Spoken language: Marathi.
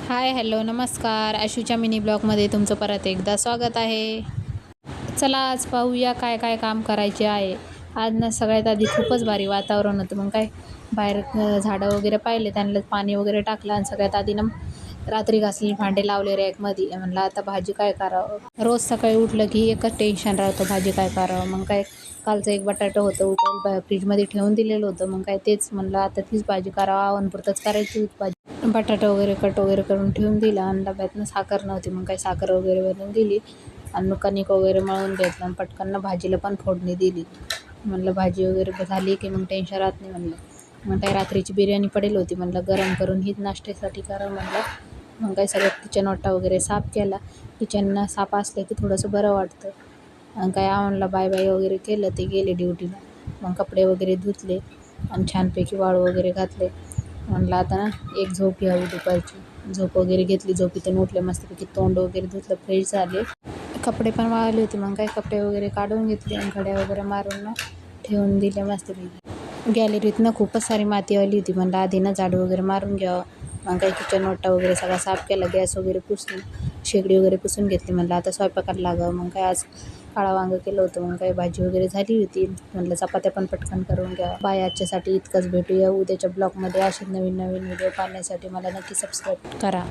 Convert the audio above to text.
हाय, हॅलो, नमस्कार. आशूच्या मिनी ब्लॉगमध्ये तुमचं परत एकदा स्वागत आहे. चला आज पाहूया काय काय काम करायचे आहे. आज ना सगळ्यात आधी खूपच भारी वातावरण होतं. मग काय बाहेर झाडं वगैरे पाहिले, त्यांना पाणी वगैरे टाकलं आणि सगळ्यात आधी ना रात्री घासलेले भांडे लावले रॅकमध्ये. म्हणलं आता भाजी काय करावं. रोज सकाळी उठलं की एकच टेन्शन राहतं, भाजी काय करावं. मग काय कालचं एक बटाटं होतं उकळून फ्रीजमध्ये ठेवून दिलेलं होतं. मग काय तेच म्हणलं आता तीच भाजी करावं, आवनपुरतंच करायची होती भाजी. बटाटा वगैरे कट वगैरे करून ठेवून दिला आणि डब्यातनं साखर नव्हती. मग काय साखर वगैरे बनवून दिली आणि कणिक वगैरे मळून घेतलं आणि पटकन भाजीला पण फोडणी दिली. म्हणलं भाजी वगैरे झाली की मग टेन्शन राहत नाही म्हणलं. मग काय रात्रीची बिर्याणी पडेल होती, म्हणलं गरम करून हीच नाश्त्यासाठी करा म्हणलं. मग काय सगळं किचन ओटा वगैरे साफ केला. किचन साफ असलं की थोडंसं बरं वाटतं. आणि काय आवनला बाय बाय वगैरे केलं, ते गेले ड्युटीला. मग कपडे वगैरे धुतले आणि छानपैकी वाळू वगैरे घातले. म्हणलं आता ना एक झोप घ्यावी दुपारची. झोप वगैरे घेतली, झोपेतून उठले, मस्तपैकी तोंड वगैरे धुतलं, फ्रेश झाले. कपडे पण वाळले होते. मग काय कपडे वगैरे काढून घेतले आणि घड्या वगैरे मारून ना ठेवून दिल्या मस्तपैकी. गॅलरीतनं खूपच सारी माती आली होती. म्हणलं आधी ना झाडू वगैरे मारून घ्यावं. मग काही किचन ओटा वगैरे सगळा साफ केला, गॅस वगैरे पुसून, शेगडी वगैरे पुसून घेतली. म्हणलं आता स्वयंपाकाला लागावं. मग काय आज काळा वांगं केलं होतं. मग काही भाजी वगैरे झाली होती. म्हणलं चपात्या पण पटकन करून घ्या. बाय, आजच्यासाठी इतकंच. भेटूया उद्याच्या ब्लॉगमध्ये. असे नवीन नवीन व्हिडिओ पाहण्यासाठी मला नक्की सबस्क्राईब करा.